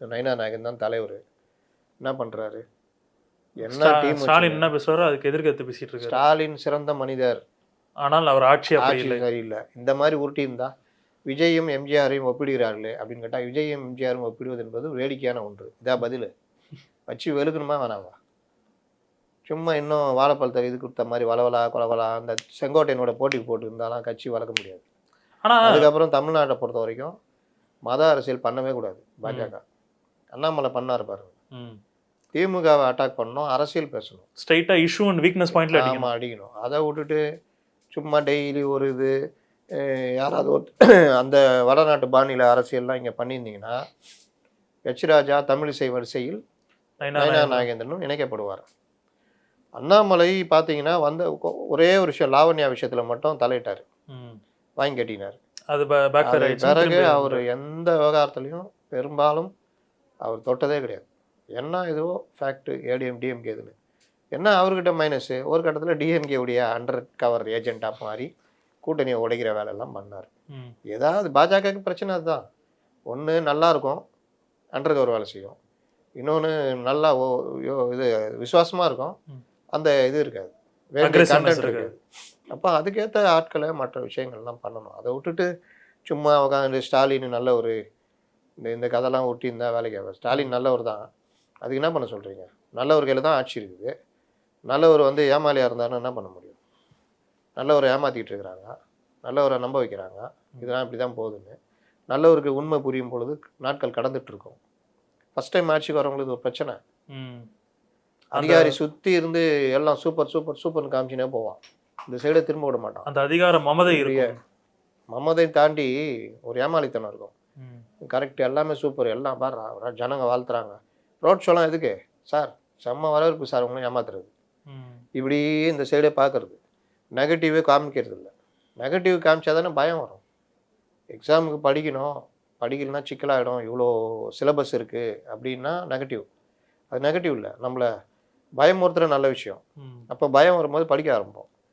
நயினா நாயகன் தான் தலைவர். என்ன பண்றாரு? என்ன டீம் ஸ்டாலின் என்ன பேசுவாரோ அதுக்கு எதிர்கருத்து பேசிட்டு இருக்காரு. ஸ்டாலின் சிறந்த மனிதர், ஆனால் அவர் ஆட்சி அப்படி இல்லை. சரியில்லை. இந்த மாதிரி உருட்டி இருந்தா விஜயும் எம்ஜிஆரையும் ஒப்பிடுகிறார்களே அப்படின்னு கேட்டா, விஜயும் எம்ஜிஆரும் ஒப்பிடுவது என்பது வேடிக்கையான ஒன்று. இதா பதில்? வச்சு வெளுக்கணுமா வேணாமா? சும்மா இன்னும் வாழைப்பழத்தை இது கொடுத்த மாதிரி வளவலா கொலவலா அந்த செங்கோட்டையனோட போட்டிக்கு போட்டு இருந்தாலும் கட்சி வளர்க்க முடியாது. ஆனால் அதுக்கப்புறம் தமிழ்நாட்டை பொறுத்த வரைக்கும் மத அரசியல் பண்ணவே கூடாது. பாஜக அண்ணாமலை பண்ணாரு பாருங்க. திமுகவை அட்டாக் பண்ணணும், அரசியல் பேசணும், ஸ்ட்ரைட்டா இஷ்யூ அண்ட் வீக்னஸ் பாயிண்ட்ல அடிக்கணும். அதை விட்டுட்டு சும்மா டெய்லி ஒரு இது யாராவது ஒரு அந்த வடநாட்டு பாணியில அரசியல்லாம் இங்கே பண்ணியிருந்தீங்கன்னா எச் ராஜா தமிழிசை வரிசையில் நயினா நாகேந்திரனும் இணைக்கப்படுவார். அண்ணாமலை பார்த்தீங்கன்னா வந்த ஒரே ஒரு விஷயம், லாவண்யா விஷயத்தில் மட்டும் தலையிட்டார், வாங்கி கட்டினார். பிறகு அவர் எந்த விவகாரத்துலையும் பெரும்பாலும் அவர் தொட்டதே கிடையாது. என்ன இதுவோ ஃபேக்ட் ஏடிஎம் டிஎம்கே இதுன்னு என்ன அவர்கிட்ட மைனஸு. ஒரு கட்டத்தில் டிஎம்கே உடைய அண்டர் கவர் ஏஜென்ட்டாக மாறி கூட்டணியை உடைக்கிற வேலையெல்லாம் பண்ணார். ஏதாவது பாஜகவுக்கு பிரச்சனை அதுதான். ஒன்று நல்லா இருக்கும், அண்டர் கவர் வேலை செய்யும். இன்னொன்று நல்லா இது விசுவாசமாக இருக்கும், அந்த இது இருக்காது, கண்டென்ட் இருக்காது. அப்போ அதுக்கேற்ற ஆட்களை மற்ற விஷயங்கள்லாம் பண்ணணும். அதை விட்டுட்டு சும்மா உட்காந்து ஸ்டாலின் நல்ல ஒரு இந்த கதைலாம் ஒட்டி இருந்தால் வேலைக்கு ஆகாது. ஸ்டாலின் நல்லவர் தான், அதுக்கு என்ன பண்ண சொல்கிறீங்க? நல்லவர் கையில் தான் ஆட்சி இருக்குது. நல்லவர் ஏமாலியாக இருந்தாருன்னு என்ன பண்ண முடியும்? நல்லவரை ஏமாற்றிக்கிட்டு இருக்கிறாங்க, நல்லவரை நம்ப வைக்கிறாங்க. இதெல்லாம் இப்படி தான் போகுதுன்னு நல்லவருக்கு உண்மை புரியும் பொழுது நாட்கள் கடந்துட்டுருக்கோம். ஃபஸ்ட் டைம் ஆட்சிக்கு வரவங்களுக்கு ஒரு பிரச்சனை. அதிகாரி சுற்றி இருந்து எல்லாம் சூப்பர் சூப்பர் சூப்பர்னு காமிச்சினே போவான், இந்த சைடை திரும்ப விட மாட்டான். அந்த அதிகாரம் மமதை தாண்டி ஒரு ஏமாளித்தனம் இருக்கும். கரெக்ட், எல்லாமே சூப்பர், எல்லாம் பாரு ஜனங்க வாழ்த்துறாங்க. ரோட் ஷோலாம் எதுக்கு சார்? செம்ம வரவேற்பு சார், உங்களும் ஏமாத்துறது. இப்படி இந்த சைடே பார்க்கறது, நெகட்டிவே காமிக்கிறது இல்லை. நெகட்டிவ் காமிச்சா தானே பயம் வரும். எக்ஸாமுக்கு படிக்கணும், படிக்கலன்னா சிக்கலாகிடும், இவ்வளோ சிலபஸ் இருக்குது அப்படின்னா நெகட்டிவ். அது நெகட்டிவ் இல்லை, நம்மளை பயமுறுத்துகிற நல்ல விஷயம். அப்போ பயம் வரும்போது படிக்க ஆரம்பிப்போம்.